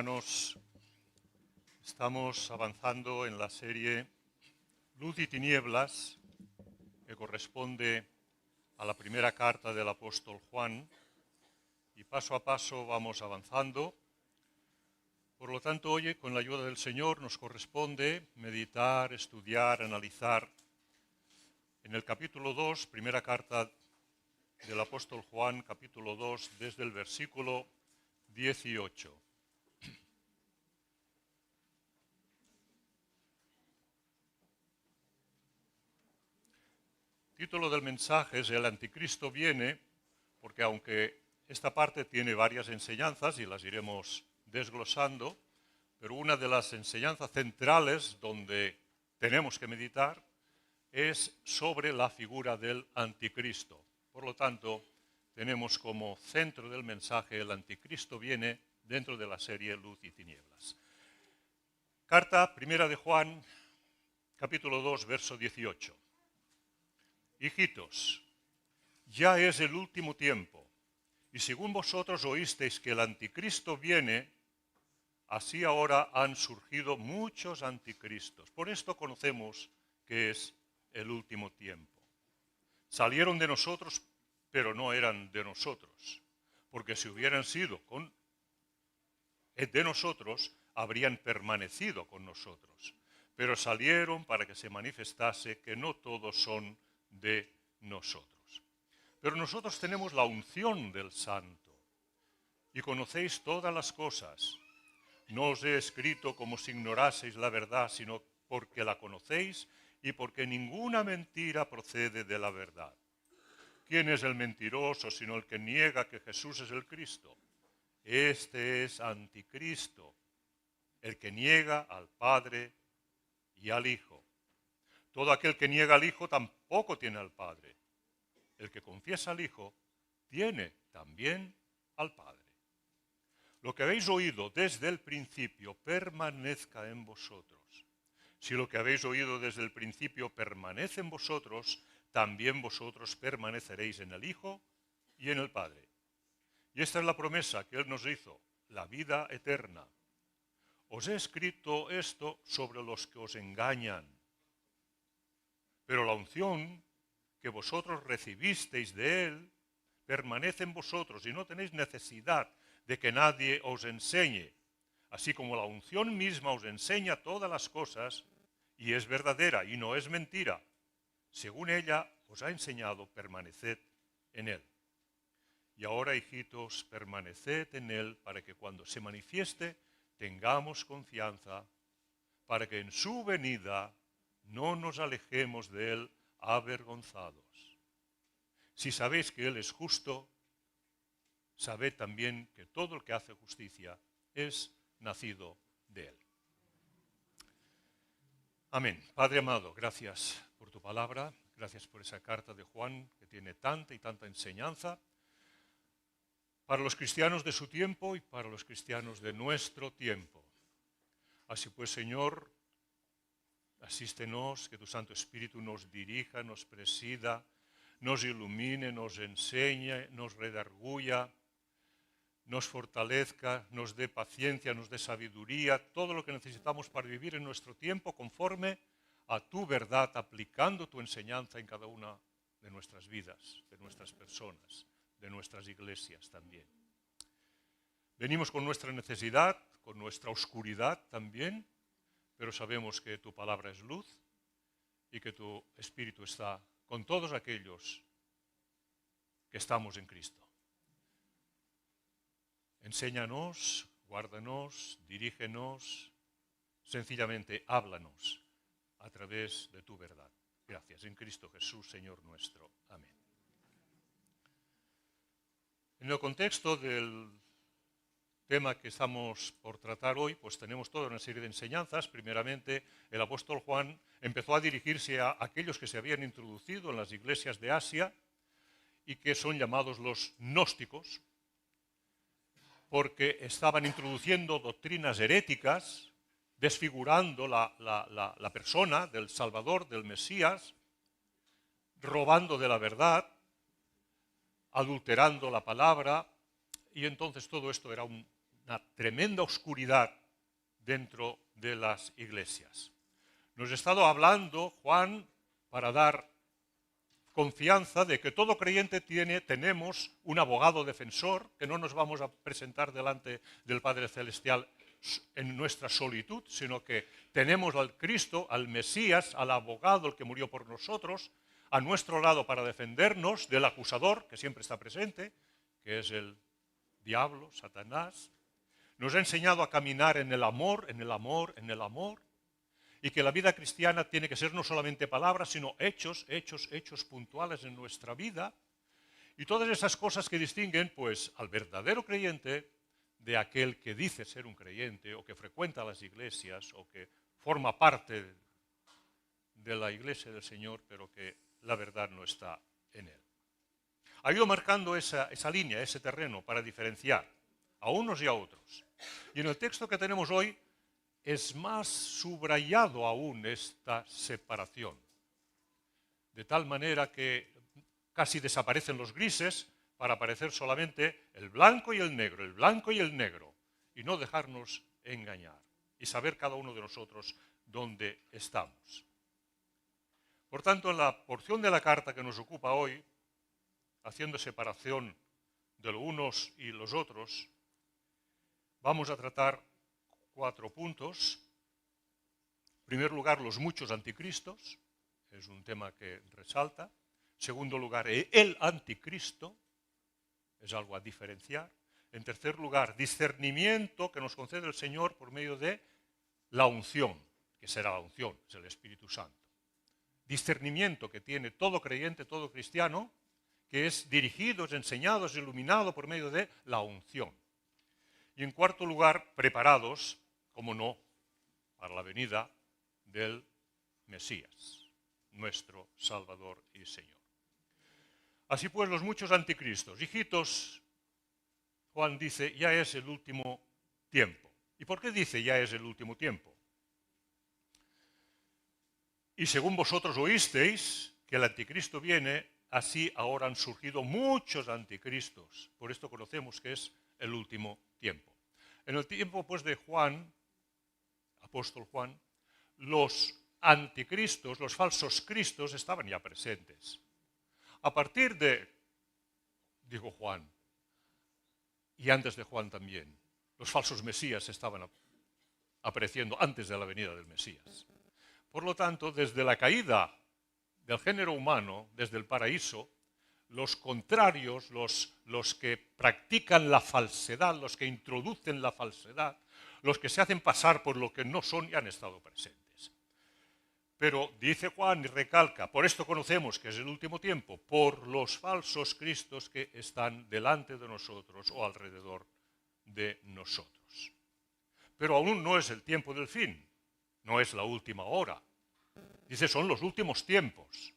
hermanos, estamos avanzando en la serie Luz y Tinieblas, que corresponde a la primera carta del apóstol Juan, y paso a paso vamos avanzando. Por lo tanto, hoy, con la ayuda del Señor, nos corresponde meditar, estudiar, analizar en el capítulo 2, primera carta del apóstol Juan, capítulo 2, desde el versículo 18. El título del mensaje es El anticristo viene, porque aunque esta parte tiene varias enseñanzas y las iremos desglosando, pero una de las enseñanzas centrales donde tenemos que meditar es sobre la figura del anticristo. Por lo tanto, tenemos como centro del mensaje el anticristo viene dentro de la serie Luz y Tinieblas. Carta primera de Juan, capítulo 2, verso 18. Hijitos, ya es el último tiempo, y según vosotros oísteis que el anticristo viene, así ahora han surgido muchos anticristos. Por esto conocemos que es el último tiempo. Salieron de nosotros, pero no eran de nosotros, porque si hubieran sido de nosotros, habrían permanecido con nosotros. Pero salieron para que se manifestase que no todos son de nosotros. Pero nosotros tenemos la unción del Santo y conocéis todas las cosas. No os he escrito como si ignoraseis la verdad, sino porque la conocéis y porque ninguna mentira procede de la verdad. ¿Quién es el mentiroso sino el que niega que Jesús es el Cristo? Este es anticristo, el que niega al Padre y al Hijo. Todo aquel que niega al Hijo tampoco tiene al Padre. El que confiesa al Hijo tiene también al Padre. Lo que habéis oído desde el principio permanezca en vosotros. Si lo que habéis oído desde el principio permanece en vosotros, también vosotros permaneceréis en el Hijo y en el Padre. Y esta es la promesa que Él nos hizo, la vida eterna. Os he escrito esto sobre los que os engañan. Pero la unción que vosotros recibisteis de Él permanece en vosotros y no tenéis necesidad de que nadie os enseñe, así como la unción misma os enseña todas las cosas y es verdadera y no es mentira. Según ella os ha enseñado, permaneced en Él. Y ahora, hijitos, permaneced en Él para que cuando se manifieste tengamos confianza, para que en su venida no nos alejemos de Él avergonzados. Si sabéis que Él es justo, sabed también que todo el que hace justicia es nacido de Él. Amén. Padre amado, gracias por tu palabra, gracias por esa carta de Juan que tiene tanta y tanta enseñanza para los cristianos de su tiempo y para los cristianos de nuestro tiempo. Así pues, Señor, asístenos, que tu Santo Espíritu nos dirija, nos presida, nos ilumine, nos enseñe, nos redarguya, nos fortalezca, nos dé paciencia, nos dé sabiduría, todo lo que necesitamos para vivir en nuestro tiempo conforme a tu verdad, aplicando tu enseñanza en cada una de nuestras vidas, de nuestras personas, de nuestras iglesias también. Venimos con nuestra necesidad, con nuestra oscuridad también, pero sabemos que tu palabra es luz y que tu Espíritu está con todos aquellos que estamos en Cristo. Enséñanos, guárdanos, dirígenos, sencillamente háblanos a través de tu verdad. Gracias en Cristo Jesús, Señor nuestro. Amén. En el contexto del tema que estamos por tratar hoy, pues tenemos toda una serie de enseñanzas. Primeramente, el apóstol Juan empezó a dirigirse a aquellos que se habían introducido en las iglesias de Asia y que son llamados los gnósticos, porque estaban introduciendo doctrinas heréticas, desfigurando la persona del Salvador, del Mesías, robando de la verdad, adulterando la palabra, y entonces todo esto era una una tremenda oscuridad dentro de las iglesias. Nos ha estado hablando Juan para dar confianza de que todo creyente tenemos un abogado defensor, que no nos vamos a presentar delante del Padre Celestial en nuestra solitud, sino que tenemos al Cristo, al Mesías, al abogado, el que murió por nosotros, a nuestro lado para defendernos del acusador, que siempre está presente, que es el diablo, Satanás. Nos ha enseñado a caminar en el amor, en el amor, en el amor, y que la vida cristiana tiene que ser no solamente palabras, sino hechos puntuales en nuestra vida, y todas esas cosas que distinguen, pues, al verdadero creyente de aquel que dice ser un creyente, o que frecuenta las iglesias, o que forma parte de la iglesia del Señor, pero que la verdad no está en él. Ha ido marcando esa línea, ese terreno, para diferenciar a unos y a otros. Y en el texto que tenemos hoy es más subrayado aún esta separación, de tal manera que casi desaparecen los grises para aparecer solamente el blanco y el negro, y no dejarnos engañar, y saber cada uno de nosotros dónde estamos. Por tanto, en la porción de la carta que nos ocupa hoy, haciendo separación de los unos y los otros, vamos a tratar 4 puntos. En primer lugar, los muchos anticristos, es un tema que resalta. En segundo lugar, el anticristo, es algo a diferenciar. En tercer lugar, discernimiento que nos concede el Señor por medio de la unción, que será la unción, es el Espíritu Santo. Discernimiento que tiene todo creyente, todo cristiano, que es dirigido, es enseñado, es iluminado por medio de la unción. Y en cuarto lugar, preparados, como no, para la venida del Mesías, nuestro Salvador y Señor. Así pues, los muchos anticristos. Hijitos, Juan dice, ya es el último tiempo. ¿Y por qué dice ya es el último tiempo? Y según vosotros oísteis que el anticristo viene, así ahora han surgido muchos anticristos. Por esto conocemos que es el último tiempo. En el tiempo pues de Juan, apóstol Juan, los anticristos, los falsos cristos estaban ya presentes. A partir de, dijo Juan, y antes de Juan también, los falsos mesías estaban apareciendo antes de la venida del Mesías. Por lo tanto, desde la caída del género humano, desde el paraíso, los contrarios, los que practican la falsedad, los que introducen la falsedad, los que se hacen pasar por lo que no son, ya han estado presentes. Pero dice Juan y recalca, por esto conocemos que es el último tiempo, por los falsos cristos que están delante de nosotros o alrededor de nosotros. Pero aún no es el tiempo del fin, no es la última hora. Dice, son los últimos tiempos.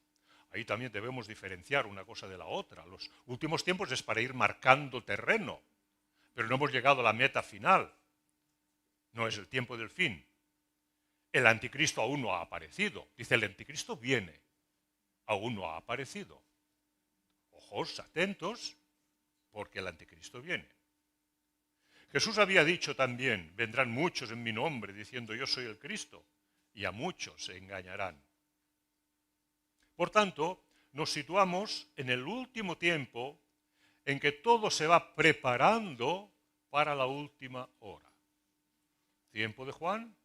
Ahí también debemos diferenciar una cosa de la otra. Los últimos tiempos es para ir marcando terreno, pero no hemos llegado a la meta final. No es el tiempo del fin. El anticristo aún no ha aparecido. Dice, el anticristo viene. Aún no ha aparecido. Ojos atentos, porque el anticristo viene. Jesús había dicho también, vendrán muchos en mi nombre diciendo yo soy el Cristo, y a muchos se engañarán. Por tanto, nos situamos en el último tiempo en que todo se va preparando para la última hora. Tiempo de Juan,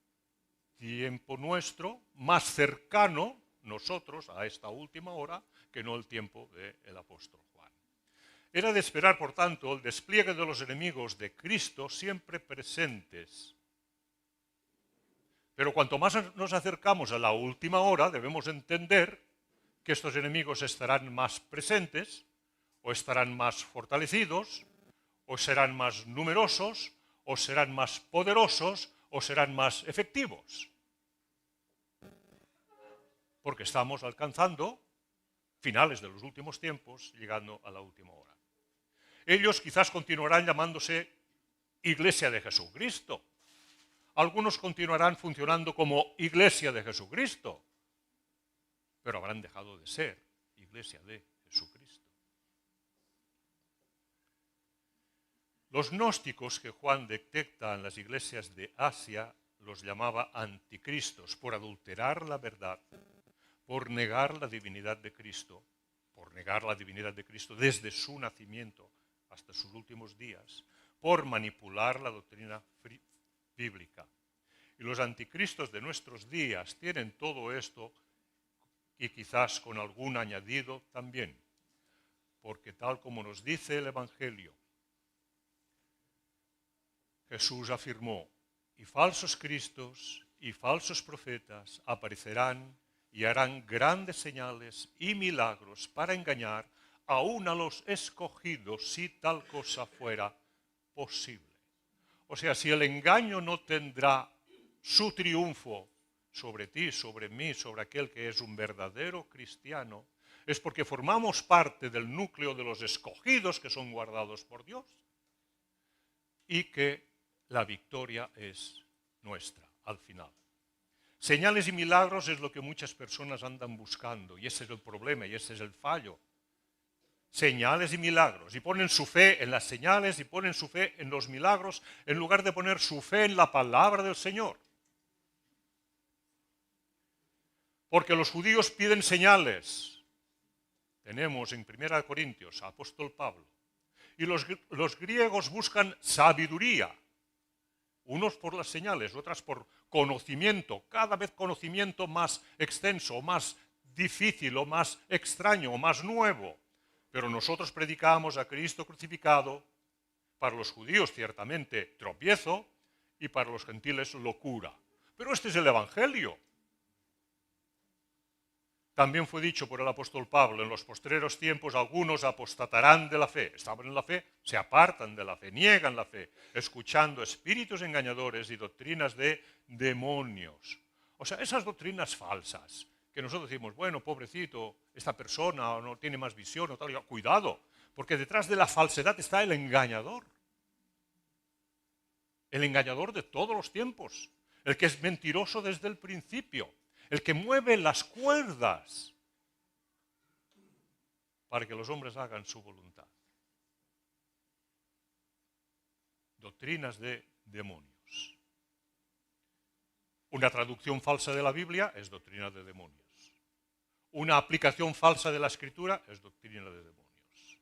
tiempo nuestro, más cercano nosotros a esta última hora que no el tiempo del apóstol Juan. Era de esperar, por tanto, el despliegue de los enemigos de Cristo siempre presentes. Pero cuanto más nos acercamos a la última hora, debemos entender que estos enemigos estarán más presentes, o estarán más fortalecidos, o serán más numerosos, o serán más poderosos, o serán más efectivos. Porque estamos alcanzando finales de los últimos tiempos, llegando a la última hora. Ellos quizás continuarán llamándose Iglesia de Jesucristo. Algunos continuarán funcionando como Iglesia de Jesucristo, pero habrán dejado de ser Iglesia de Jesucristo. Los gnósticos que Juan detecta en las iglesias de Asia los llamaba anticristos por adulterar la verdad, por negar la divinidad de Cristo, desde su nacimiento hasta sus últimos días, por manipular la doctrina bíblica. Y los anticristos de nuestros días tienen todo esto y quizás con algún añadido también, porque tal como nos dice el Evangelio, Jesús afirmó, y falsos cristos y falsos profetas aparecerán y harán grandes señales y milagros para engañar aún a los escogidos si tal cosa fuera posible. O sea, si el engaño no tendrá su triunfo sobre ti, sobre mí, sobre aquel que es un verdadero cristiano, es porque formamos parte del núcleo de los escogidos que son guardados por Dios y que la victoria es nuestra al final. Señales y milagros es lo que muchas personas andan buscando y ese es el problema y ese es el fallo. Señales y milagros y ponen su fe en las señales y ponen su fe en los milagros en lugar de poner su fe en la palabra del Señor. Porque los judíos piden señales. Tenemos en 1 Corintios a apóstol Pablo. Y los griegos buscan sabiduría. Unos por las señales, otras por conocimiento, cada vez conocimiento más extenso, más difícil, o más extraño, o más nuevo. Pero nosotros predicamos a Cristo crucificado, para los judíos ciertamente tropiezo, y para los gentiles locura. Pero este es el Evangelio. También fue dicho por el apóstol Pablo, en los postreros tiempos algunos apostatarán de la fe. Estaban en la fe, se apartan de la fe, niegan la fe, escuchando espíritus engañadores y doctrinas de demonios. O sea, esas doctrinas falsas, que nosotros decimos, bueno, pobrecito, esta persona no tiene más visión o tal. Cuidado, porque detrás de la falsedad está el engañador. El engañador de todos los tiempos, el que es mentiroso desde el principio. El que mueve las cuerdas para que los hombres hagan su voluntad. Doctrinas de demonios. Una traducción falsa de la Biblia es doctrina de demonios. Una aplicación falsa de la Escritura es doctrina de demonios.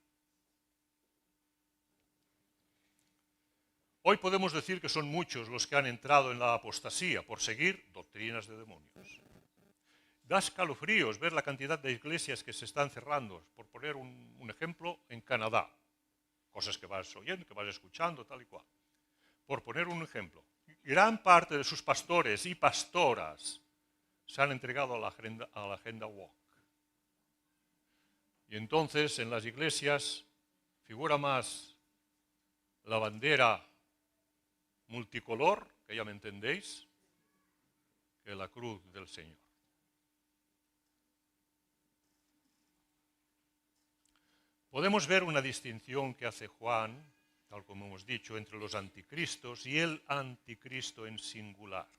Hoy podemos decir que son muchos los que han entrado en la apostasía por seguir doctrinas de demonios. Da escalofríos ver la cantidad de iglesias que se están cerrando, por poner un ejemplo, en Canadá. Cosas que vas oyendo, que vas escuchando, tal y cual. Por poner un ejemplo, gran parte de sus pastores y pastoras se han entregado a la agenda woke. Y entonces en las iglesias figura más la bandera multicolor, que ya me entendéis, que la cruz del Señor. Podemos ver una distinción que hace Juan, tal como hemos dicho, entre los anticristos y el anticristo en singular.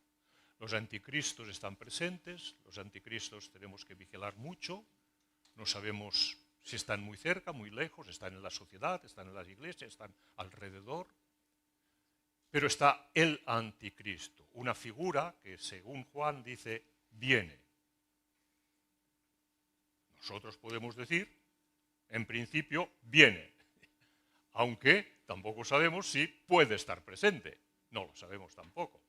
Los anticristos están presentes, los anticristos tenemos que vigilar mucho, no sabemos si están muy cerca, muy lejos, están en la sociedad, están en las iglesias, están alrededor. Pero está el anticristo, una figura que según Juan dice, viene. Nosotros podemos decir, en principio, viene, aunque tampoco sabemos si puede estar presente. No lo sabemos tampoco.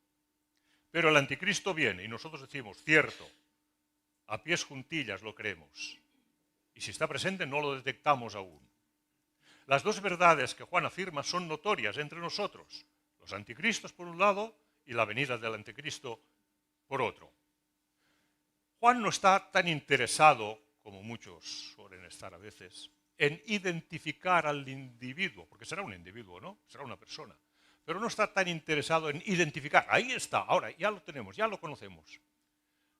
Pero el anticristo viene y nosotros decimos, cierto, a pies juntillas lo creemos. Y si está presente no lo detectamos aún. Las dos verdades que Juan afirma son notorias entre nosotros. Los anticristos por un lado y la venida del anticristo por otro. Juan no está tan interesado, como muchos suelen estar a veces, en identificar al individuo, porque será un individuo, ¿no? Será una persona. Pero no está tan interesado en identificar, ahí está, ahora ya lo tenemos, ya lo conocemos,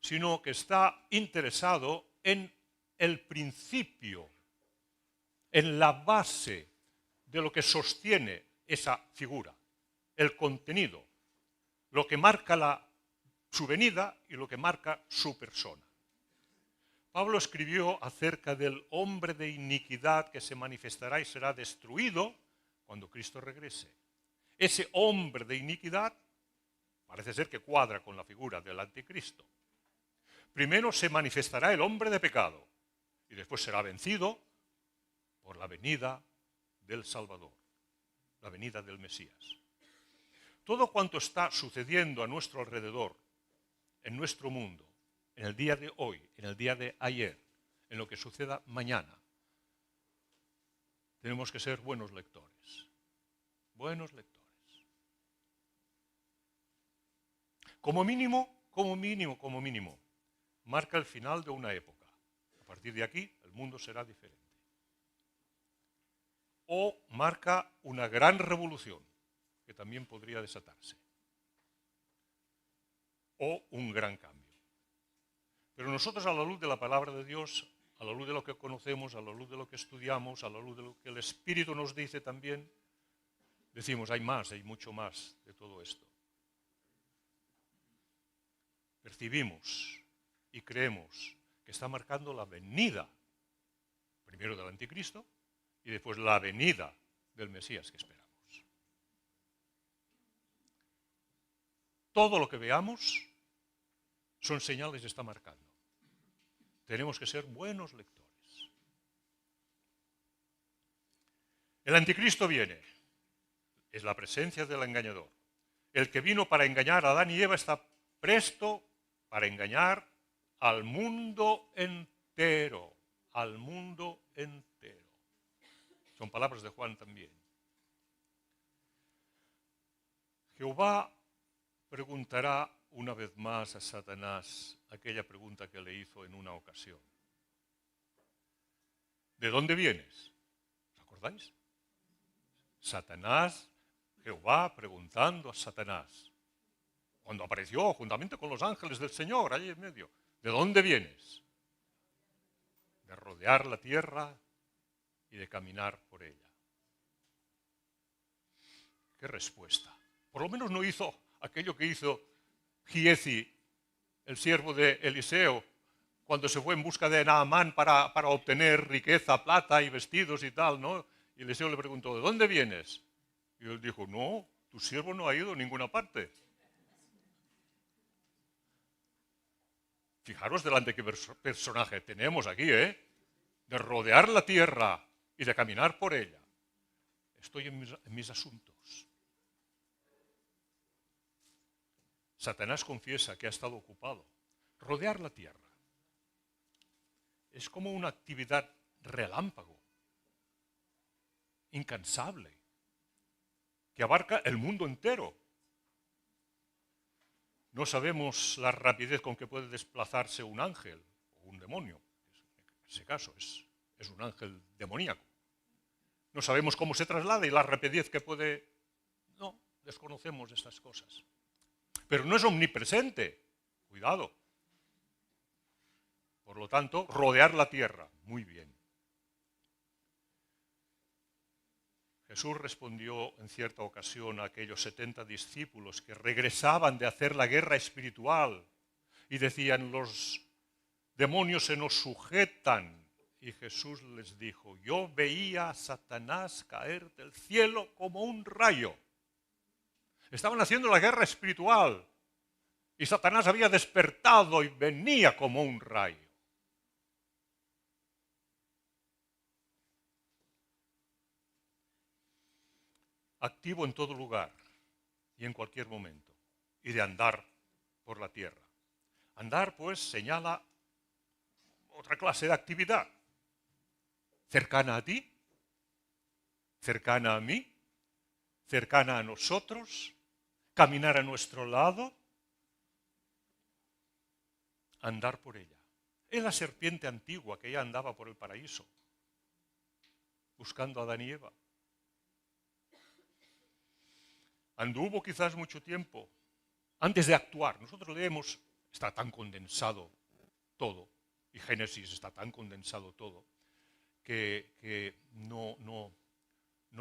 sino que está interesado en el principio, en la base de lo que sostiene esa figura, el contenido, lo que marca su venida y lo que marca su persona. Pablo escribió acerca del hombre de iniquidad que se manifestará y será destruido cuando Cristo regrese. Ese hombre de iniquidad parece ser que cuadra con la figura del anticristo. Primero se manifestará el hombre de pecado y después será vencido por la venida del Salvador, la venida del Mesías. Todo cuanto está sucediendo a nuestro alrededor, en nuestro mundo, en el día de hoy, en el día de ayer, en lo que suceda mañana, tenemos que ser buenos lectores. Buenos lectores. Como mínimo, marca el final de una época. A partir de aquí, el mundo será diferente. O marca una gran revolución, que también podría desatarse. O un gran cambio. Pero nosotros, a la luz de la palabra de Dios, a la luz de lo que conocemos, a la luz de lo que estudiamos, a la luz de lo que el Espíritu nos dice también, decimos, hay más, hay mucho más de todo esto. Percibimos y creemos que está marcando la venida, primero del anticristo, y después la venida del Mesías que esperamos. Todo lo que veamos son señales que está marcando. Tenemos que ser buenos lectores. El anticristo viene. Es la presencia del engañador. El que vino para engañar a Adán y Eva está presto para engañar al mundo entero. Al mundo entero. Son palabras de Juan también. Jehová preguntará una vez más a Satanás aquella pregunta que le hizo en una ocasión. ¿De dónde vienes? ¿Os acordáis? Satanás, Jehová preguntando a Satanás, cuando apareció juntamente con los ángeles del Señor, allí en medio. ¿De dónde vienes? De rodear la tierra y de caminar por ella. ¿Qué respuesta? Por lo menos no hizo aquello que hizo Giezi, el siervo de Eliseo, cuando se fue en busca de Naamán para obtener riqueza, plata y vestidos y tal, ¿no? Y Eliseo le preguntó, ¿de dónde vienes? Y él dijo, no, tu siervo no ha ido a ninguna parte. Fijaros delante qué personaje tenemos aquí, ¿eh? De rodear la tierra y de caminar por ella. Estoy en mis asuntos. Satanás confiesa que ha estado ocupado. Rodear la tierra es como una actividad relámpago, incansable, que abarca el mundo entero. No sabemos la rapidez con que puede desplazarse un ángel o un demonio. En ese caso es un ángel demoníaco. No sabemos cómo se traslada y la rapidez que puede... No, desconocemos estas cosas. Pero no es omnipresente. Cuidado. Por lo tanto, rodear la tierra. Muy bien. Jesús respondió en cierta ocasión a aquellos 70 discípulos que regresaban de hacer la guerra espiritual y decían, los demonios se nos sujetan. Y Jesús les dijo, yo veía a Satanás caer del cielo como un rayo. Estaban haciendo la guerra espiritual y Satanás había despertado y venía como un rayo. Activo en todo lugar y en cualquier momento, y de andar por la tierra. Andar, pues, señala otra clase de actividad, cercana a ti, cercana a mí, cercana a nosotros, caminar a nuestro lado, andar por ella. Es la serpiente antigua que ya andaba por el paraíso, buscando a Adán y Eva. Anduvo quizás mucho tiempo antes de actuar. Nosotros leemos, está tan condensado todo, y Génesis está tan condensado todo, que no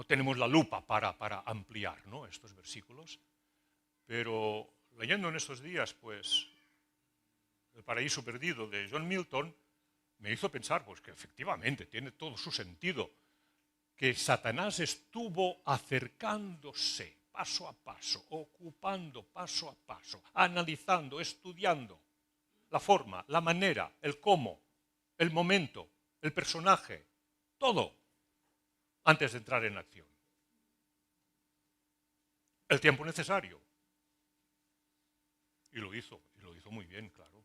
tenemos la lupa para ampliar, ¿no?, estos versículos. Pero leyendo en estos días, pues, El paraíso perdido de John Milton, me hizo pensar pues, que efectivamente tiene todo su sentido que Satanás estuvo acercándose paso a paso, ocupando paso a paso, analizando, estudiando la forma, la manera, el cómo, el momento, el personaje, todo, antes de entrar en acción. El tiempo necesario. Y lo hizo muy bien, claro.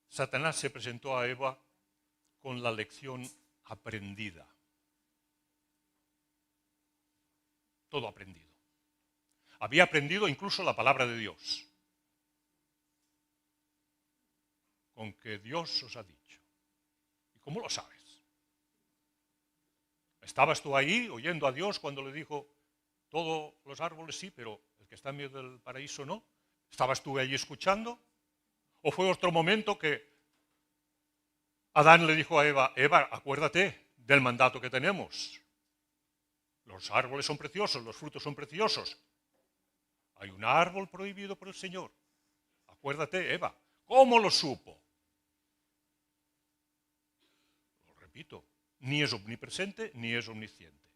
Satanás se presentó a Eva con la lección aprendida. Todo aprendido. Había aprendido incluso la palabra de Dios. Con que Dios os ha dicho. ¿Y cómo lo sabes? ¿Estabas tú ahí oyendo a Dios cuando le dijo, todos los árboles sí, pero el que está en medio del paraíso no? ¿Estabas tú ahí escuchando? ¿O fue otro momento que Adán le dijo a Eva, Eva, acuérdate del mandato que tenemos? Los árboles son preciosos, los frutos son preciosos. Hay un árbol prohibido por el Señor. Acuérdate, Eva. ¿Cómo lo supo? Lo repito, ni es omnipresente ni es omnisciente.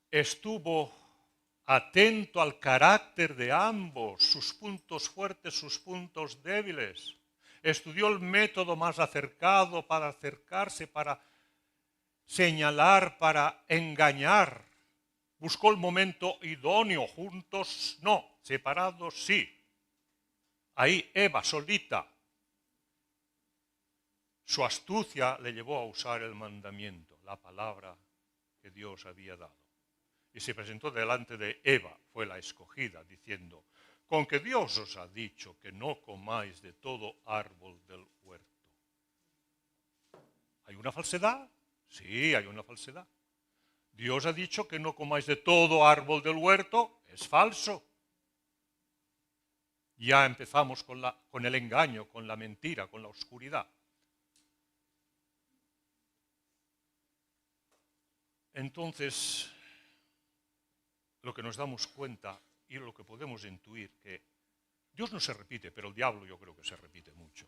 Estuvo atento al carácter de ambos, sus puntos fuertes, sus puntos débiles. Estudió el método más acercado para acercarse, para señalar, para engañar. Buscó el momento idóneo, juntos no, separados sí. Ahí Eva solita. Su astucia le llevó a usar el mandamiento, la palabra que Dios había dado. Y se presentó delante de Eva, fue la escogida, diciendo, con que Dios os ha dicho que no comáis de todo árbol del huerto. ¿Hay una falsedad? Sí, hay una falsedad. Dios ha dicho que no comáis de todo árbol del huerto, es falso. Ya empezamos con el engaño, con la mentira, con la oscuridad. Entonces, lo que nos damos cuenta y lo que podemos intuir, que Dios no se repite, pero el diablo yo creo que se repite mucho.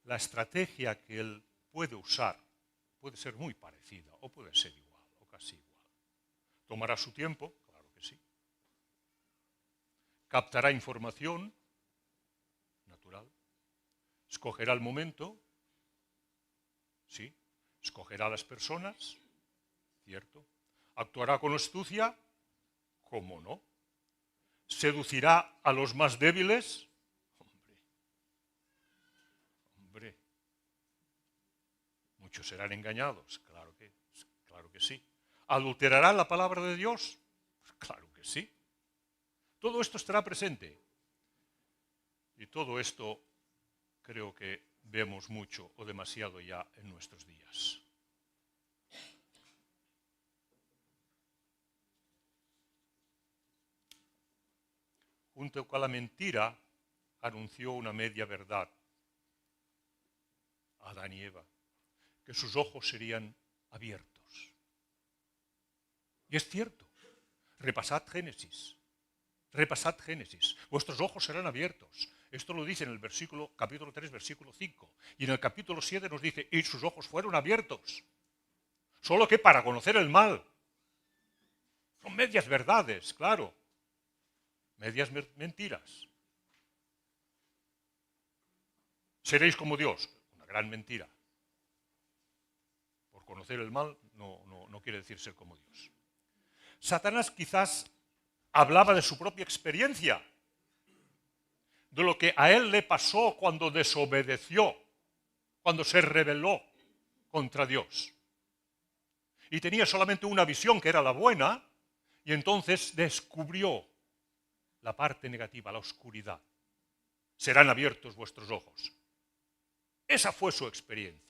La estrategia que él puede usar puede ser muy parecida o puede ser igual o casi igual. ¿Tomará su tiempo? Claro que sí. ¿Captará información? Natural. ¿Escogerá el momento? Sí. ¿Escogerá las personas? Cierto. ¿Actuará con astucia? ¿Cómo no? ¿Seducirá a los más débiles? Hombre. Muchos serán engañados, claro que sí. ¿Adulterará la palabra de Dios? Pues claro que sí. Todo esto estará presente. Y todo esto creo que vemos mucho o demasiado ya en nuestros días. Junto con la mentira, anunció una media verdad a Adán y Eva, que sus ojos serían abiertos. Y es cierto, repasad Génesis, vuestros ojos serán abiertos. Esto lo dice en el capítulo 3, versículo 5. Y en el capítulo 7 nos dice, y sus ojos fueron abiertos. Solo que para conocer el mal. Son medias verdades, claro. Medias mentiras. Seréis como Dios. Una gran mentira. Por conocer el mal no quiere decir ser como Dios. Satanás quizás hablaba de su propia experiencia, de lo que a él le pasó cuando desobedeció, cuando se rebeló contra Dios. Y tenía solamente una visión que era la buena, y entonces descubrió la parte negativa, la oscuridad. Serán abiertos vuestros ojos. Esa fue su experiencia.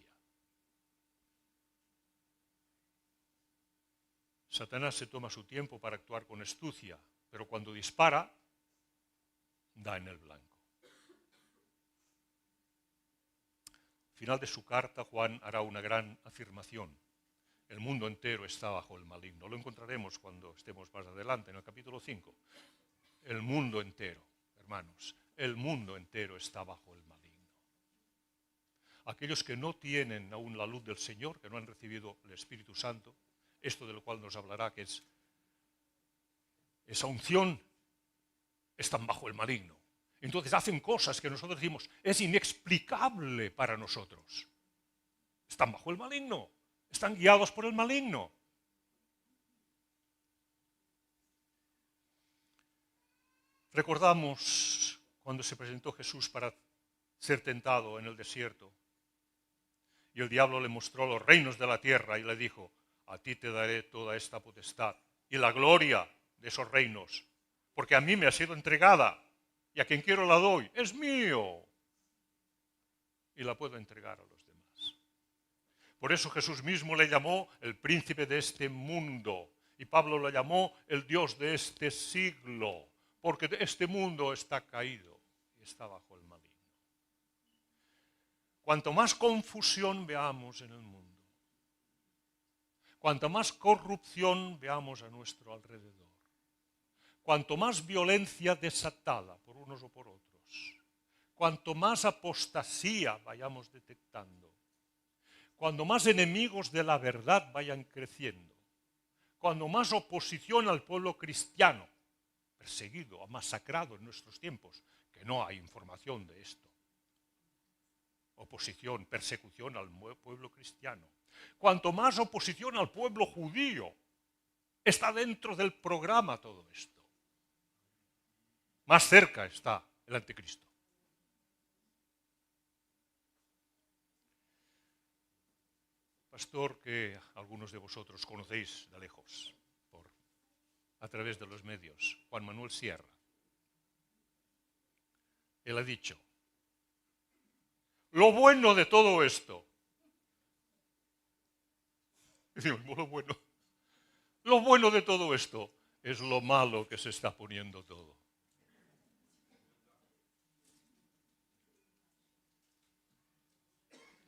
Satanás se toma su tiempo para actuar con astucia, pero cuando dispara, da en el blanco. Al final de su carta, Juan hará una gran afirmación. El mundo entero está bajo el maligno. Lo encontraremos cuando estemos más adelante, en el capítulo 5. El mundo entero, hermanos, el mundo entero está bajo el maligno. aquellos que no tienen aún la luz del Señor, que no han recibido el Espíritu Santo, esto de lo cual nos hablará, que es esa unción, están bajo el maligno. Entonces hacen cosas que nosotros decimos, es inexplicable para nosotros. Están bajo el maligno, están guiados por el maligno. Recordamos cuando se presentó Jesús para ser tentado en el desierto. Y el diablo le mostró los reinos de la tierra y le dijo, a ti te daré toda esta potestad y la gloria de esos reinos, porque a mí me ha sido entregada y a quien quiero la doy, es mío. Y la puedo entregar a los demás. Por eso Jesús mismo le llamó el príncipe de este mundo y Pablo lo llamó el Dios de este siglo, porque este mundo está caído y está bajo el maligno. Cuanto más confusión veamos en el mundo, cuanto más corrupción veamos a nuestro alrededor, cuanto más violencia desatada por unos o por otros, cuanto más apostasía vayamos detectando, cuando más enemigos de la verdad vayan creciendo, cuando más oposición al pueblo cristiano, perseguido, masacrado en nuestros tiempos, que no hay información de esto, oposición, persecución al pueblo cristiano, cuanto más oposición al pueblo judío, está dentro del programa todo esto, más cerca está el anticristo. Pastor que algunos de vosotros conocéis de lejos, a través de los medios, Juan Manuel Sierra. Él ha dicho, lo bueno de todo esto, decimos, lo bueno de todo esto es lo malo que se está poniendo todo.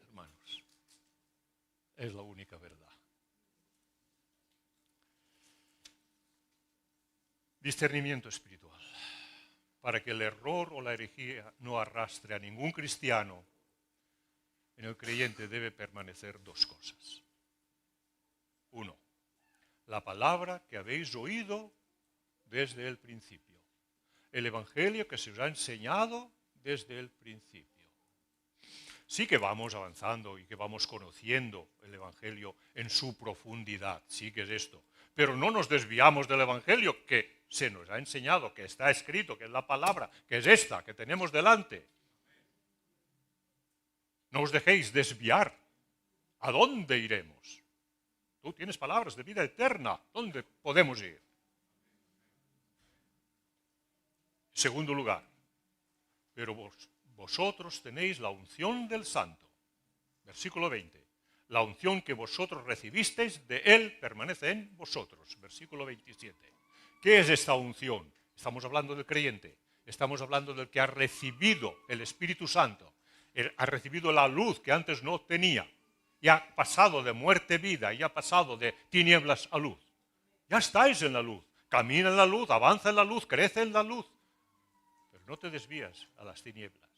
Hermanos, es la única verdad. Discernimiento espiritual, para que el error o la herejía no arrastre a ningún cristiano. En el creyente debe permanecer dos cosas. Uno, la palabra que habéis oído desde el principio. El evangelio que se os ha enseñado desde el principio. Sí que vamos avanzando y que vamos conociendo el evangelio en su profundidad, sí que es esto. Pero no nos desviamos del evangelio que se nos ha enseñado, que está escrito, que es la palabra, que es esta, que tenemos delante. No os dejéis desviar. ¿A dónde iremos? Tú tienes palabras de vida eterna. ¿Dónde podemos ir? Segundo lugar, pero vosotros tenéis la unción del Santo. Versículo 20. La unción que vosotros recibisteis de Él permanece en vosotros. Versículo 27. ¿Qué es esta unción? Estamos hablando del creyente. Estamos hablando del que ha recibido el Espíritu Santo. Él ha recibido la luz que antes no tenía. Y ha pasado de muerte a vida. Y ha pasado de tinieblas a luz. Ya estáis en la luz. Camina en la luz, avanza en la luz, crece en la luz. Pero no te desvías a las tinieblas.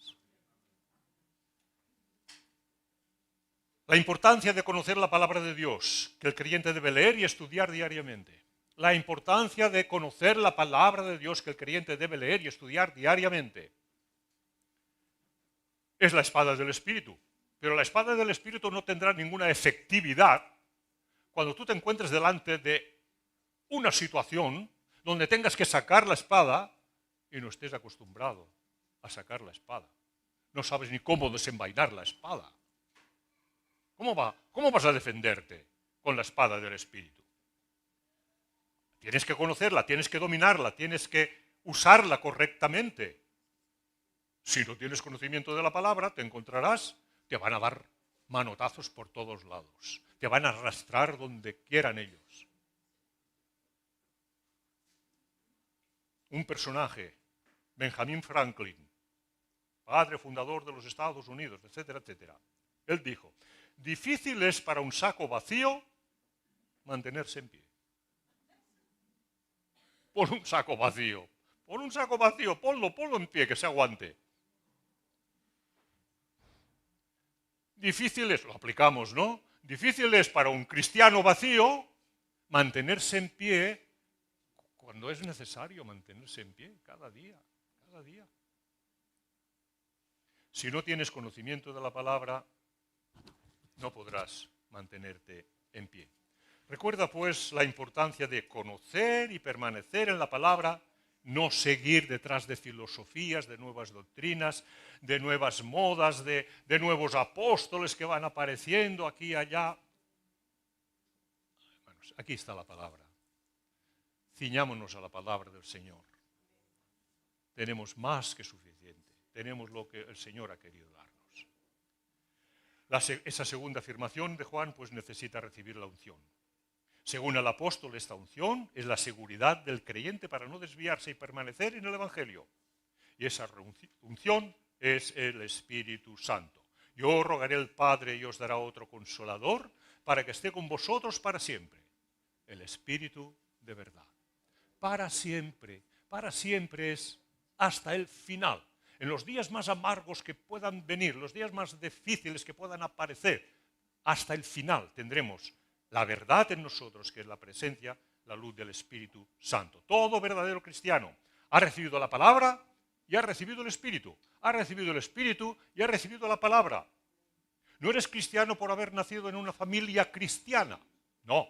La importancia de conocer la palabra de Dios, que el creyente debe leer y estudiar diariamente. La importancia de conocer la palabra de Dios, que el creyente debe leer y estudiar diariamente. Es la espada del Espíritu. Pero la espada del Espíritu no tendrá ninguna efectividad cuando tú te encuentres delante de una situación donde tengas que sacar la espada y no estés acostumbrado a sacar la espada. No sabes ni cómo desenvainar la espada. ¿Cómo vas a defenderte con la espada del Espíritu? Tienes que conocerla, tienes que dominarla, tienes que usarla correctamente. Si no tienes conocimiento de la palabra, te encontrarás, te van a dar manotazos por todos lados. Te van a arrastrar donde quieran ellos. Un personaje, Benjamin Franklin, padre fundador de los Estados Unidos, etcétera, etcétera. Él dijo, difícil es para un saco vacío mantenerse en pie. Pon un saco vacío, ponlo en pie, que se aguante. Difícil es, lo aplicamos, ¿no? Difícil es para un cristiano vacío mantenerse en pie cuando es necesario mantenerse en pie cada día, cada día. Si no tienes conocimiento de la palabra, no podrás mantenerte en pie. Recuerda, pues, la importancia de conocer y permanecer en la palabra, no seguir detrás de filosofías, de nuevas doctrinas, de nuevas modas, de nuevos apóstoles que van apareciendo aquí y allá. Bueno, aquí está la palabra. Ciñámonos a la palabra del Señor. Tenemos más que suficiente. Tenemos lo que el Señor ha querido darnos. Esa segunda afirmación de Juan pues necesita recibir la unción. Según el apóstol, esta unción es la seguridad del creyente para no desviarse y permanecer en el Evangelio. Y esa unción es el Espíritu Santo. Yo rogaré al Padre y os dará otro consolador para que esté con vosotros para siempre. El Espíritu de verdad. Para siempre es hasta el final. En los días más amargos que puedan venir, los días más difíciles que puedan aparecer, hasta el final tendremos la verdad en nosotros, que es la presencia, la luz del Espíritu Santo. Todo verdadero cristiano ha recibido la palabra y ha recibido el Espíritu. Ha recibido el Espíritu y ha recibido la palabra. No eres cristiano por haber nacido en una familia cristiana. No.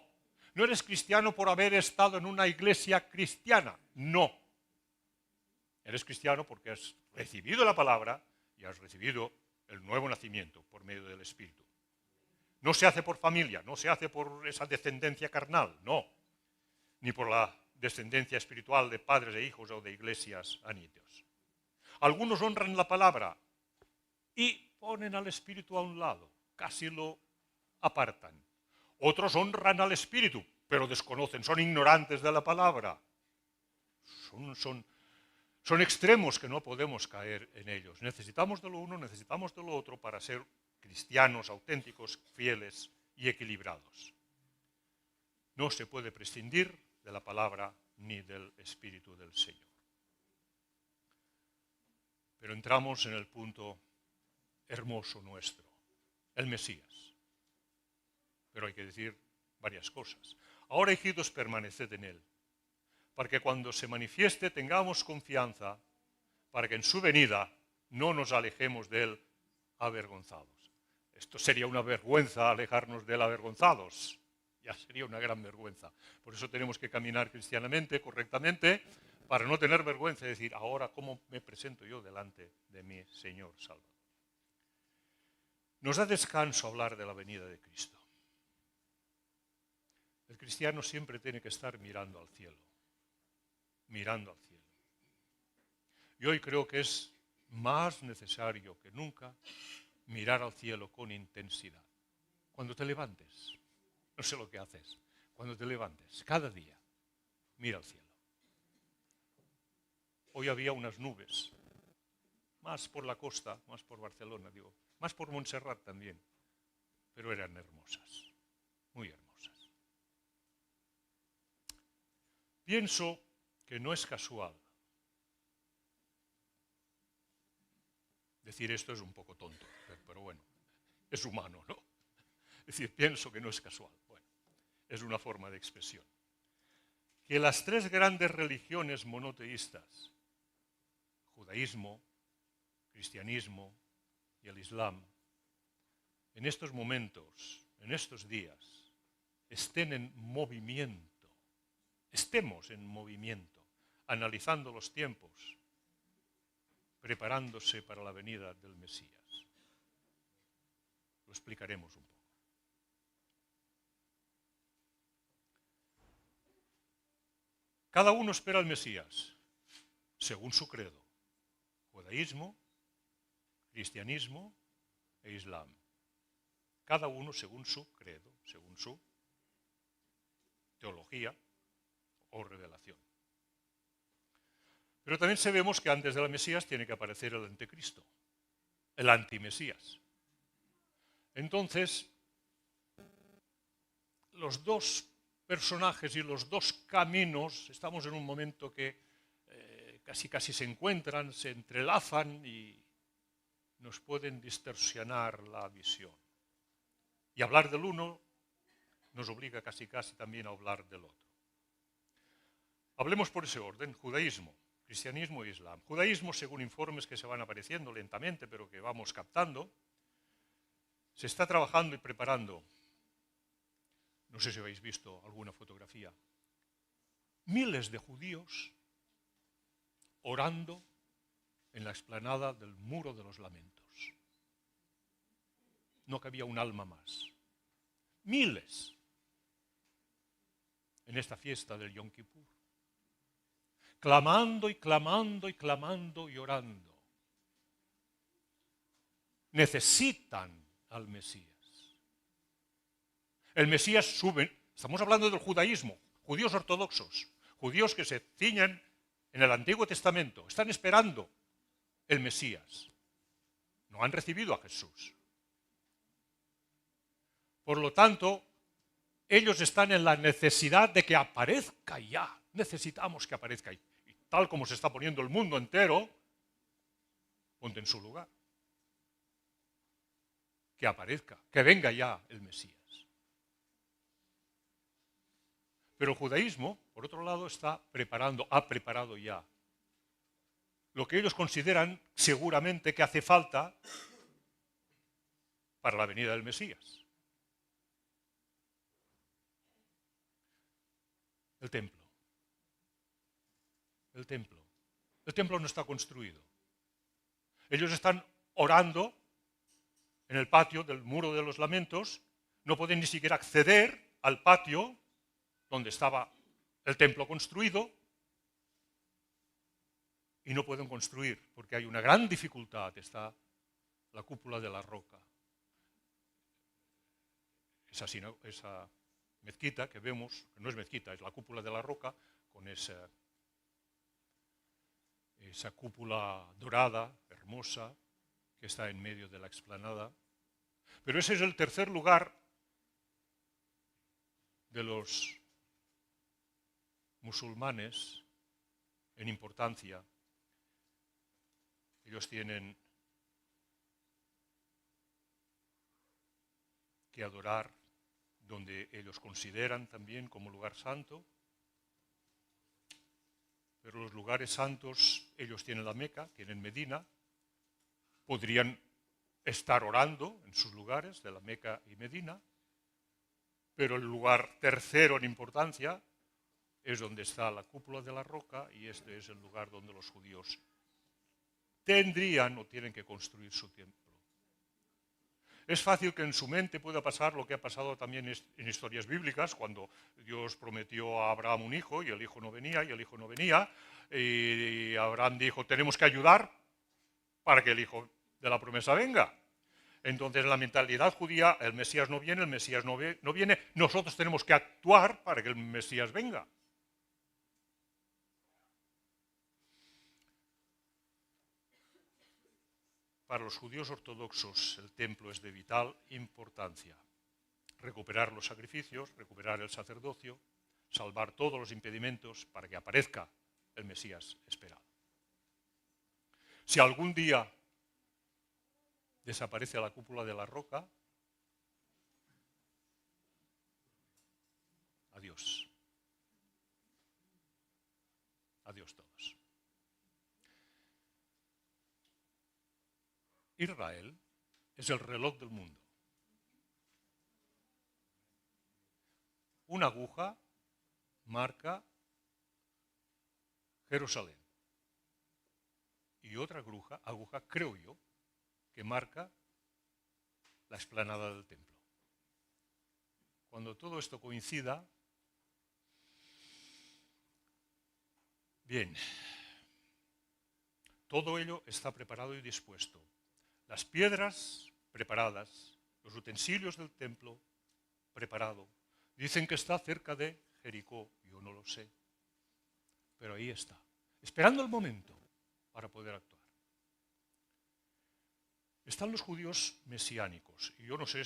No eres cristiano por haber estado en una iglesia cristiana. No. Eres cristiano porque has recibido la palabra y has recibido el nuevo nacimiento por medio del Espíritu. No se hace por familia, no se hace por esa descendencia carnal, no. Ni por la descendencia espiritual de padres e hijos o de iglesias anitos. Algunos honran la palabra y ponen al Espíritu a un lado, casi lo apartan. Otros honran al Espíritu, pero desconocen, son ignorantes de la palabra. Son extremos que no podemos caer en ellos. Necesitamos de lo uno, necesitamos de lo otro para ser cristianos auténticos, fieles y equilibrados. No se puede prescindir de la palabra ni del Espíritu del Señor. Pero entramos en el punto hermoso nuestro, el Mesías. Pero hay que decir varias cosas. Ahora, hijitos, permaneced en él, para que cuando se manifieste tengamos confianza, para que en su venida no nos alejemos de él avergonzados. Esto sería una vergüenza, alejarnos de él avergonzados. Ya sería una gran vergüenza. Por eso tenemos que caminar cristianamente, correctamente, para no tener vergüenza y decir, ahora, ¿cómo me presento yo delante de mi Señor Salvador? Nos da descanso hablar de la venida de Cristo. El cristiano siempre tiene que estar mirando al cielo. Mirando al cielo. Y hoy creo que es más necesario que nunca mirar al cielo con intensidad. Cuando te levantes, no sé lo que haces, cuando te levantes, cada día, mira al cielo. Hoy había unas nubes, más por la costa, más por Barcelona, digo, más por Montserrat también, pero eran hermosas, muy hermosas. Pienso que no es casual. Decir esto es un poco tonto, pero bueno, es humano, ¿no? Es decir, pienso que no es casual. Bueno, es una forma de expresión. Que las tres grandes religiones monoteístas, judaísmo, cristianismo y el islam, en estos momentos, en estos días, estén en movimiento, estemos en movimiento, analizando los tiempos, preparándose para la venida del Mesías. Lo explicaremos un poco. Cada uno espera al Mesías, según su credo, judaísmo, cristianismo e islam. Cada uno según su credo, según su teología o revelación. Pero también sabemos que antes del Mesías tiene que aparecer el anticristo, el antimesías. Entonces, los dos personajes y los dos caminos, estamos en un momento que casi se encuentran, se entrelazan y nos pueden distorsionar la visión. Y hablar del uno nos obliga casi también a hablar del otro. Hablemos por ese orden: judaísmo, cristianismo e islam. Judaísmo, según informes que se van apareciendo lentamente, pero que vamos captando, se está trabajando y preparando. No sé si habéis visto alguna fotografía. Miles de judíos orando en la explanada del Muro de los Lamentos. No cabía un alma más. Miles. En esta fiesta del Yom Kippur. Clamando y clamando y clamando y orando. Necesitan al Mesías. El Mesías sube. Estamos hablando del judaísmo. Judíos ortodoxos. Judíos que se ciñen en el Antiguo Testamento. Están esperando el Mesías. No han recibido a Jesús. Por lo tanto, ellos están en la necesidad de que aparezca ya. Necesitamos que aparezca. Y tal como se está poniendo el mundo entero, ponte en su lugar. Que aparezca, que venga ya el Mesías. Pero el judaísmo, por otro lado, ha preparado ya lo que ellos consideran seguramente que hace falta para la venida del Mesías. El templo. El templo. El templo no está construido. Ellos están orando en el patio del Muro de los Lamentos, no pueden ni siquiera acceder al patio donde estaba el templo construido y no pueden construir porque hay una gran dificultad. Está la cúpula de la roca. Esa mezquita que vemos, que no es mezquita, es la cúpula de la roca, con esa cúpula dorada, hermosa, que está en medio de la explanada. Pero ese es el tercer lugar de los musulmanes en importancia. Ellos tienen que adorar donde ellos consideran también como lugar santo, pero los lugares santos, ellos tienen la Meca, tienen Medina, podrían estar orando en sus lugares de la Meca y Medina, pero el lugar tercero en importancia es donde está la cúpula de la roca y este es el lugar donde los judíos tendrían o tienen que construir su templo. Es fácil que en su mente pueda pasar lo que ha pasado también en historias bíblicas, cuando Dios prometió a Abraham un hijo y el hijo no venía, y Abraham dijo, tenemos que ayudar para que el hijo de la promesa venga. Entonces, la mentalidad judía, el Mesías no viene, nosotros tenemos que actuar para que el Mesías venga. Para los judíos ortodoxos el templo es de vital importancia. Recuperar los sacrificios, recuperar el sacerdocio, salvar todos los impedimentos para que aparezca el Mesías esperado. Si algún día desaparece la cúpula de la roca, adiós. Adiós todos. Israel es el reloj del mundo. Una aguja marca Jerusalén. Y otra aguja, creo yo, que marca la explanada del templo. Cuando todo esto coincida, bien, todo ello está preparado y dispuesto. Las piedras preparadas, los utensilios del templo preparado. Dicen que está cerca de Jericó, yo no lo sé, pero ahí está, esperando el momento para poder actuar. Están los judíos mesiánicos, y yo no sé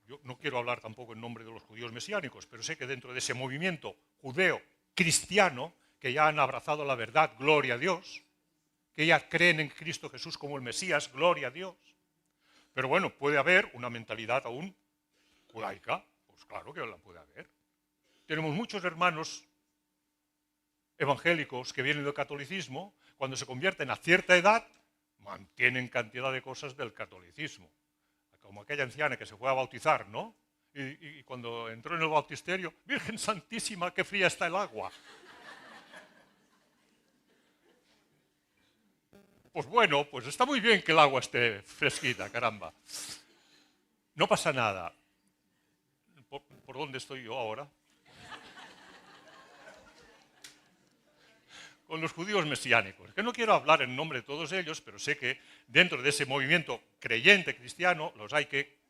yo no quiero hablar tampoco en nombre de los judíos mesiánicos, pero sé que dentro de ese movimiento judeo cristiano, que ya han abrazado la verdad, gloria a Dios, que ya creen en Cristo Jesús como el Mesías, gloria a Dios. Pero bueno, puede haber una mentalidad aún judaica, pues claro que la puede haber. Tenemos muchos hermanos evangélicos que vienen del catolicismo, cuando se convierten a cierta edad, mantienen cantidad de cosas del catolicismo. Como aquella anciana que se fue a bautizar, ¿no? Y cuando entró en el bautisterio, Virgen Santísima, qué fría está el agua. Pues bueno, pues está muy bien que el agua esté fresquita, caramba. No pasa nada. ¿Por dónde estoy yo ahora? Con los judíos mesiánicos, que no quiero hablar en nombre de todos ellos, pero sé que dentro de ese movimiento creyente cristiano los hay que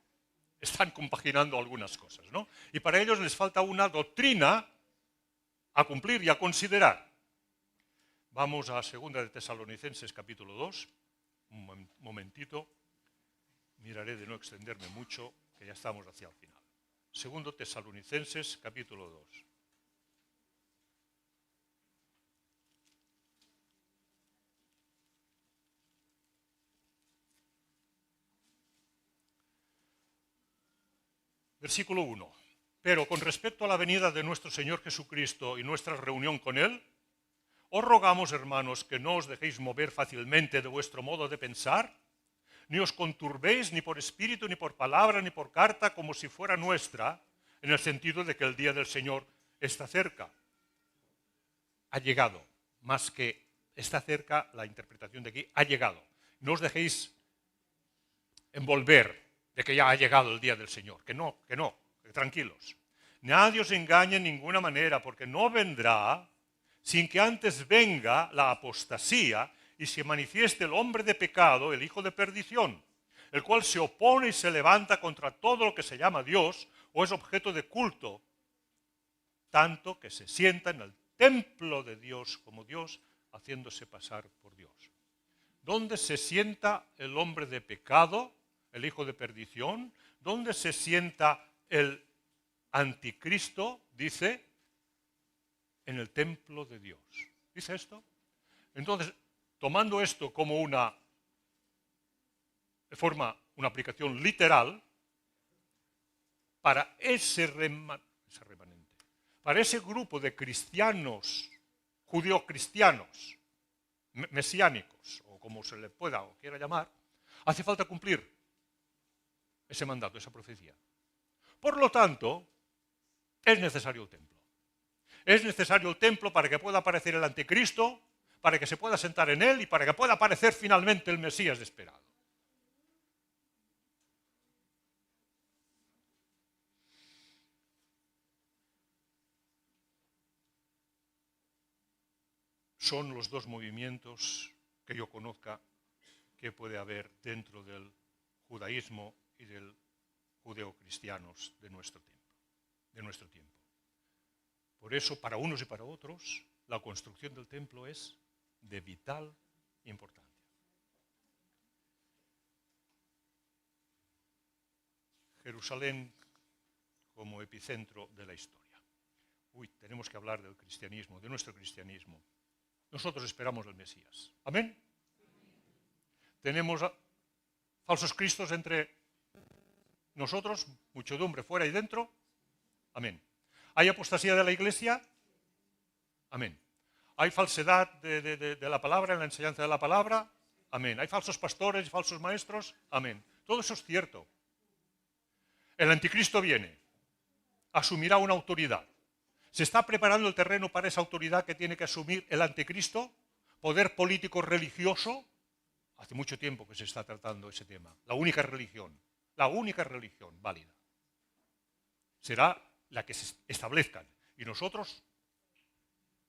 están compaginando algunas cosas, ¿no? Y para ellos les falta una doctrina a cumplir y a considerar. Vamos a 2 de Tesalonicenses capítulo 2, un momentito, miraré de no extenderme mucho, que ya estamos hacia el final. 2 Tesalonicenses capítulo 2. Versículo 1. Pero con respecto a la venida de nuestro Señor Jesucristo y nuestra reunión con Él, os rogamos, hermanos, que no os dejéis mover fácilmente de vuestro modo de pensar, ni os conturbéis ni por espíritu, ni por palabra, ni por carta, como si fuera nuestra, en el sentido de que el día del Señor está cerca. Ha llegado, más que está cerca, la interpretación de aquí, ha llegado. No os dejéis envolver de que ya ha llegado el día del Señor, que tranquilos. Nadie os engañe en ninguna manera, porque no vendrá sin que antes venga la apostasía y se manifieste el hombre de pecado, el hijo de perdición, el cual se opone y se levanta contra todo lo que se llama Dios o es objeto de culto, tanto que se sienta en el templo de Dios como Dios, haciéndose pasar por Dios. ¿Dónde se sienta el hombre de pecado, el hijo de perdición? ¿Dónde se sienta el anticristo? Dice, en el templo de Dios. ¿Dice esto? Entonces, tomando esto como una aplicación literal, para ese remanente, para ese grupo de cristianos, judeocristianos, mesiánicos, o como se le pueda o quiera llamar, hace falta cumplir ese mandato, esa profecía. Por lo tanto, es necesario el templo. Es necesario el templo para que pueda aparecer el anticristo, para que se pueda sentar en él y para que pueda aparecer finalmente el Mesías esperado. Son los dos movimientos que yo conozca que puede haber dentro del judaísmo y del judeocristianos de nuestro tiempo. Por eso, para unos y para otros, la construcción del templo es de vital importancia. Jerusalén como epicentro de la historia. Tenemos que hablar del cristianismo, de nuestro cristianismo. Nosotros esperamos el Mesías. ¿Amén? Tenemos falsos cristos entre nosotros, muchedumbre fuera y dentro. Amén. ¿Hay apostasía de la Iglesia? Amén. ¿Hay falsedad de la palabra, en la enseñanza de la palabra? Amén. ¿Hay falsos pastores y falsos maestros? Amén. Todo eso es cierto. El anticristo viene, asumirá una autoridad. ¿Se está preparando el terreno para esa autoridad que tiene que asumir el anticristo? ¿Poder político religioso? Hace mucho tiempo que se está tratando ese tema. La única religión válida será la que se establezcan. Y nosotros,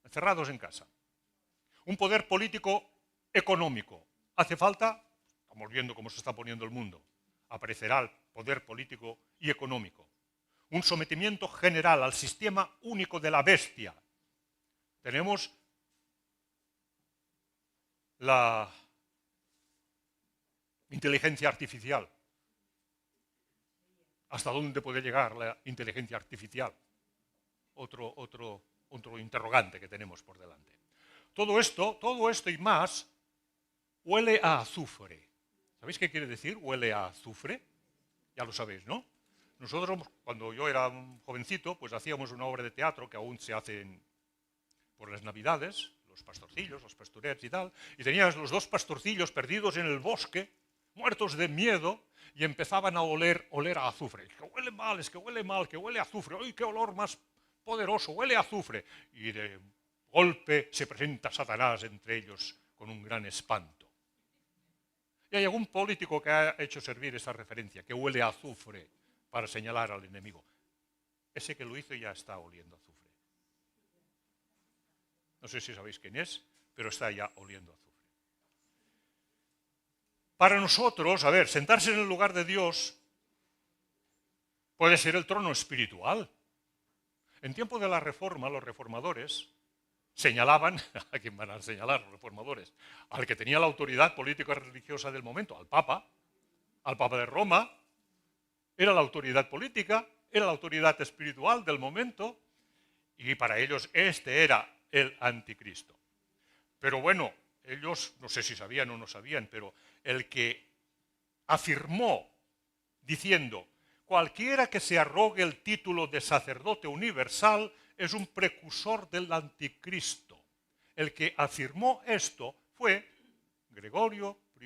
encerrados en casa. Un poder político económico. ¿Hace falta? Estamos viendo cómo se está poniendo el mundo. Aparecerá el poder político y económico. Un sometimiento general al sistema único de la bestia. Tenemos la inteligencia artificial. ¿Hasta dónde puede llegar la inteligencia artificial? Otro interrogante que tenemos por delante. Todo esto y más huele a azufre. ¿Sabéis qué quiere decir huele a azufre? Ya lo sabéis, ¿no? Nosotros, cuando yo era un jovencito, pues hacíamos una obra de teatro que aún se hace por las Navidades, los pastorcillos, los pastorets y tal, y tenías los dos pastorcillos perdidos en el bosque, muertos de miedo, y empezaban a oler a azufre. Que huele mal, es que huele mal, que huele a azufre. ¡Ay, qué olor más poderoso! Huele a azufre. Y de golpe se presenta Satanás entre ellos con un gran espanto. Y hay algún político que ha hecho servir esa referencia, que huele a azufre, para señalar al enemigo. Ese que lo hizo ya está oliendo azufre. No sé si sabéis quién es, pero está ya oliendo azufre. Para nosotros, a ver, sentarse en el lugar de Dios puede ser el trono espiritual. En tiempo de la Reforma, los reformadores señalaban, ¿a quién van a señalar los reformadores? Al que tenía la autoridad política y religiosa del momento, al Papa de Roma. Era la autoridad política, era la autoridad espiritual del momento, y para ellos este era el anticristo. Pero bueno, ellos, no sé si sabían o no sabían, pero el que afirmó diciendo, cualquiera que se arrogue el título de sacerdote universal es un precursor del anticristo. El que afirmó esto fue Gregorio I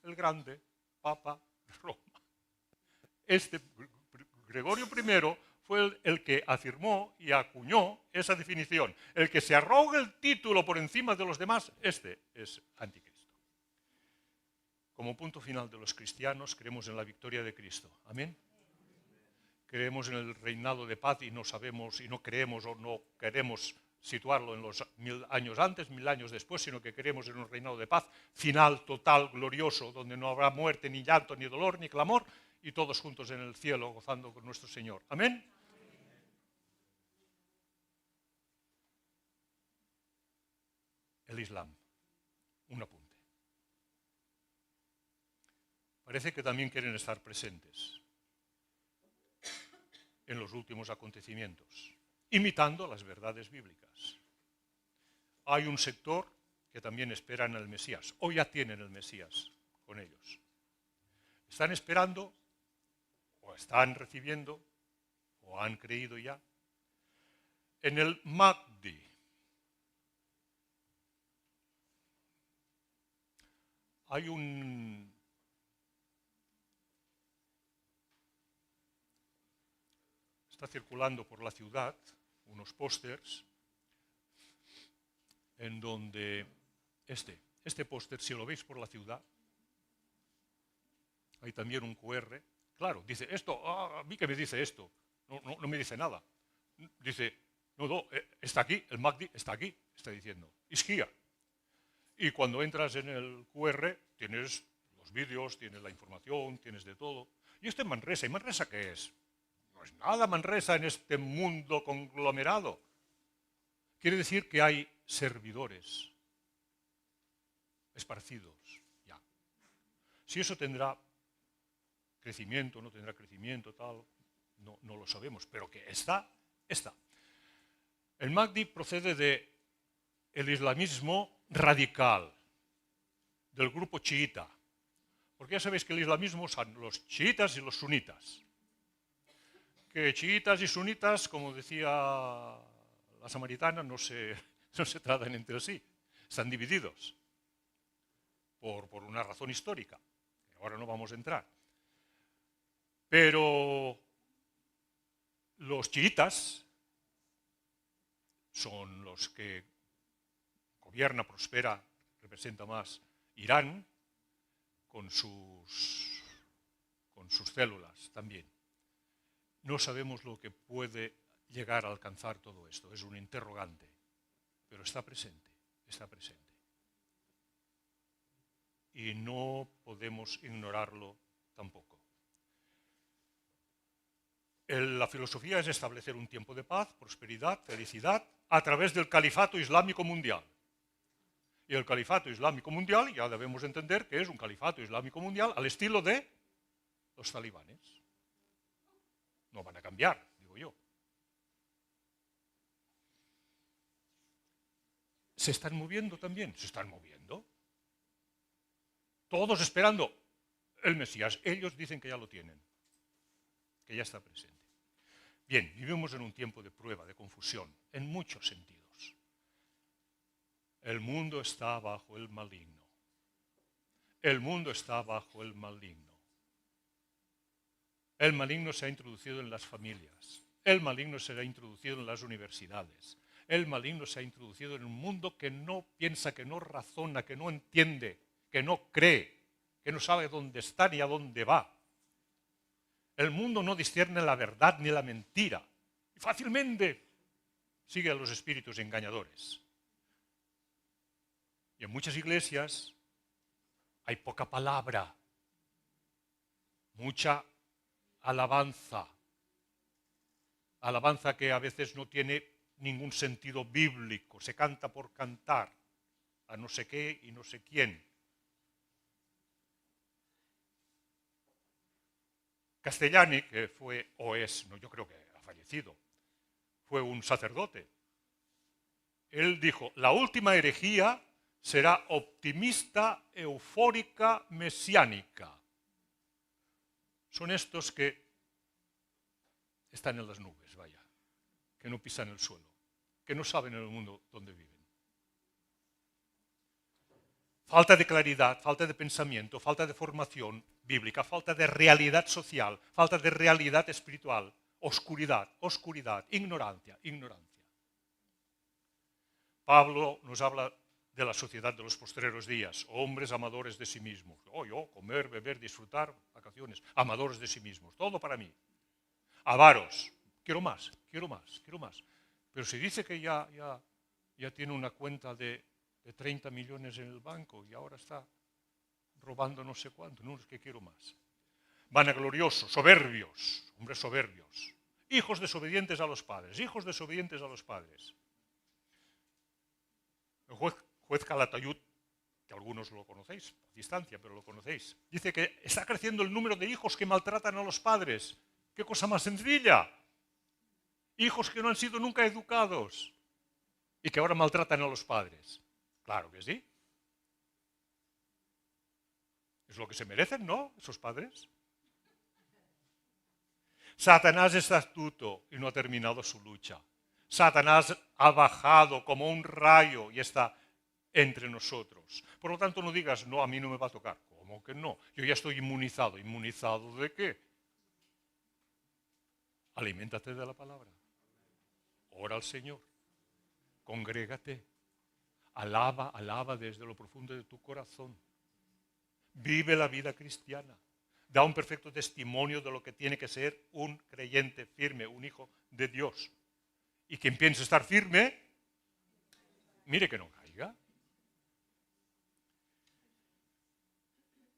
el Grande, Papa de Roma. Gregorio I fue el que afirmó y acuñó esa definición. El que se arrogue el título por encima de los demás, este es anticristo. Como punto final de los cristianos, creemos en la victoria de Cristo. Amén. Creemos en el reinado de paz y no sabemos y no creemos o no queremos situarlo en los 1000 años antes, 1000 años después, sino que creemos en un reinado de paz final, total, glorioso, donde no habrá muerte, ni llanto, ni dolor, ni clamor, y todos juntos en el cielo gozando con nuestro Señor. Amén. El Islam. Un apunte. Parece que también quieren estar presentes en los últimos acontecimientos, imitando las verdades bíblicas. Hay un sector que también espera en el Mesías, o ya tienen el Mesías con ellos. Están esperando, o están recibiendo, o han creído ya, en el Mahdi. Hay está circulando por la ciudad unos pósters en donde este póster, si lo veis por la ciudad, hay también un QR. Claro, dice esto, a mí que me dice esto, no me dice nada. Dice, no, está aquí, el Mahdi está aquí, está diciendo, is here. Y cuando entras en el QR tienes los vídeos, tienes la información, tienes de todo. Y esto en Manresa. ¿Y Manresa qué es? No es nada Manresa en este mundo conglomerado. Quiere decir que hay servidores esparcidos ya. Si eso tendrá crecimiento, no tendrá crecimiento, tal, no lo sabemos, pero que está. El Mahdi procede del islamismo radical, del grupo chiita, porque ya sabéis que el islamismo son los chiitas y los sunitas. Que chiitas y sunitas, como decía la samaritana, no se tratan entre sí, están divididos por una razón histórica, que ahora no vamos a entrar. Pero los chiitas son los que gobierna, prospera, representa más Irán con sus células también. No sabemos lo que puede llegar a alcanzar todo esto, es un interrogante, pero está presente. Y no podemos ignorarlo tampoco. La filosofía es establecer un tiempo de paz, prosperidad, felicidad, a través del califato islámico mundial. Y el califato islámico mundial, ya debemos entender que es un califato islámico mundial al estilo de los talibanes. No van a cambiar, digo yo. ¿Se están moviendo también? Se están moviendo. Todos esperando el Mesías. Ellos dicen que ya lo tienen. que ya está presente. Bien, vivimos en un tiempo de prueba, de confusión, en muchos sentidos. El mundo está bajo el maligno. El mundo está bajo el maligno. El maligno se ha introducido en las familias. El maligno se ha introducido en las universidades. El maligno se ha introducido en un mundo que no piensa, que no razona, que no entiende, que no cree, que no sabe dónde está ni a dónde va. El mundo no discierne la verdad ni la mentira y fácilmente sigue a los espíritus engañadores. Y en muchas iglesias hay poca palabra, mucha alabanza. Alabanza que a veces no tiene ningún sentido bíblico, se canta por cantar a no sé qué y no sé quién. Castellani, que fue o es, no, yo creo que ha fallecido, fue un sacerdote. Él dijo, la última herejía será optimista, eufórica, mesiánica. Son estos que están en las nubes, vaya, que no pisan el suelo, que no saben en el mundo dónde viven. Falta de claridad, falta de pensamiento, falta de formación bíblica, falta de realidad social, falta de realidad espiritual, oscuridad, oscuridad, ignorancia, ignorancia. Pablo nos habla de la sociedad de los postreros días, hombres amadores de sí mismos. Yo, comer, beber, disfrutar, vacaciones, amadores de sí mismos, todo para mí. Avaros, quiero más, quiero más, quiero más. Pero si dice que ya tiene una cuenta de 30 millones en el banco y ahora está robando no sé cuánto, no, es que quiero más. Vanagloriosos, soberbios, hombres soberbios, hijos desobedientes a los padres, hijos desobedientes a los padres. El juez Calatayud, que algunos lo conocéis, a distancia, pero lo conocéis, dice que está creciendo el número de hijos que maltratan a los padres. ¡Qué cosa más sencilla! Hijos que no han sido nunca educados y que ahora maltratan a los padres. Claro que sí. Es lo que se merecen, ¿no? Esos padres. Satanás está astuto y no ha terminado su lucha. Satanás ha bajado como un rayo y está entre nosotros. Por lo tanto, no digas, no, a mí no me va a tocar. ¿Cómo que no? Yo ya estoy inmunizado. ¿Inmunizado de qué? Aliméntate de la palabra. Ora al Señor. Congrégate. Alaba, alaba desde lo profundo de tu corazón. Vive la vida cristiana. Da un perfecto testimonio de lo que tiene que ser un creyente firme, un hijo de Dios. Y quien piense estar firme, mire que no caiga.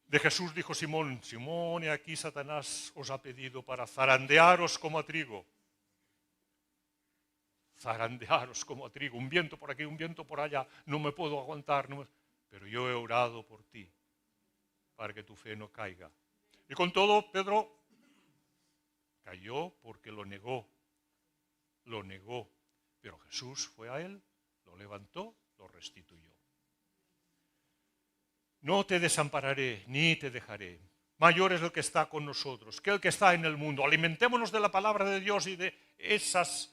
De Jesús dijo Simón, Simón, he aquí Satanás os ha pedido para zarandearos como a trigo. Zarandearos como a trigo, un viento por aquí, un viento por allá, no me puedo aguantar, pero yo he orado por ti, para que tu fe no caiga. Y con todo, Pedro cayó porque lo negó, pero Jesús fue a él, lo levantó, lo restituyó. No te desampararé, ni te dejaré. Mayor es el que está con nosotros que el que está en el mundo. Alimentémonos de la palabra de Dios y de esas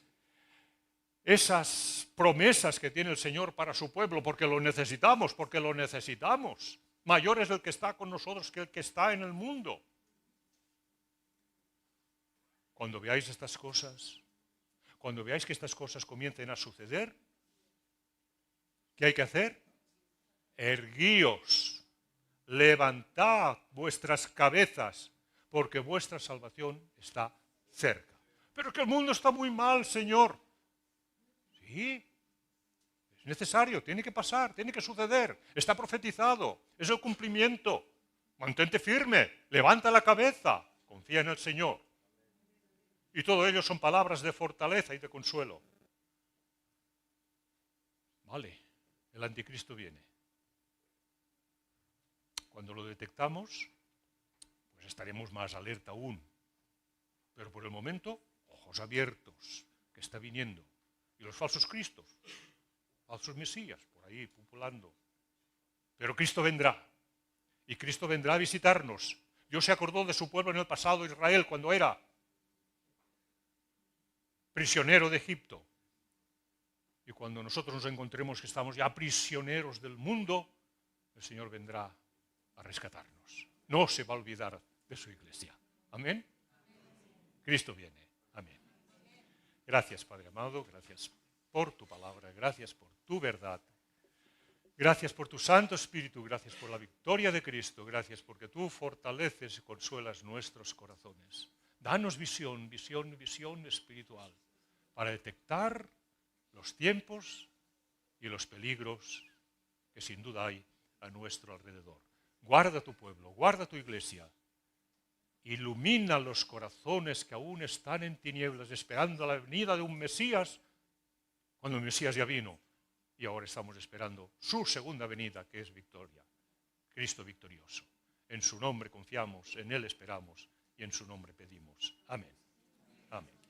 promesas que tiene el Señor para su pueblo, porque lo necesitamos, Mayor es el que está con nosotros que el que está en el mundo. Cuando veáis estas cosas, cuando veáis que estas cosas comiencen a suceder, ¿qué hay que hacer? Erguíos, levantad vuestras cabezas, porque vuestra salvación está cerca. Pero que el mundo está muy mal, Señor. Sí, es necesario, tiene que pasar, tiene que suceder, está profetizado, es el cumplimiento. Mantente firme, levanta la cabeza, confía en el Señor. Y todo ello son palabras de fortaleza y de consuelo. Vale, el anticristo viene. Cuando lo detectamos, pues estaremos más alerta aún. Pero por el momento, ojos abiertos, que está viniendo. Y los falsos cristos, falsos mesías, por ahí populando. Pero Cristo vendrá. Y Cristo vendrá a visitarnos. Dios se acordó de su pueblo en el pasado, Israel, cuando era prisionero de Egipto. Y cuando nosotros nos encontremos que estamos ya prisioneros del mundo, el Señor vendrá a rescatarnos. No se va a olvidar de su iglesia. Amén. Cristo viene. Amén. Gracias, Padre amado. Gracias por tu palabra. Gracias por tu verdad. Gracias por tu Santo Espíritu. Gracias por la victoria de Cristo. Gracias porque tú fortaleces y consuelas nuestros corazones. Danos visión, visión, visión espiritual para detectar los tiempos y los peligros que sin duda hay a nuestro alrededor. Guarda tu pueblo, guarda tu iglesia. Ilumina los corazones que aún están en tinieblas esperando la venida de un Mesías, cuando el Mesías ya vino y ahora estamos esperando su segunda venida, que es victoria. Cristo victorioso. En su nombre confiamos, en Él esperamos y en su nombre pedimos. Amén. Amén.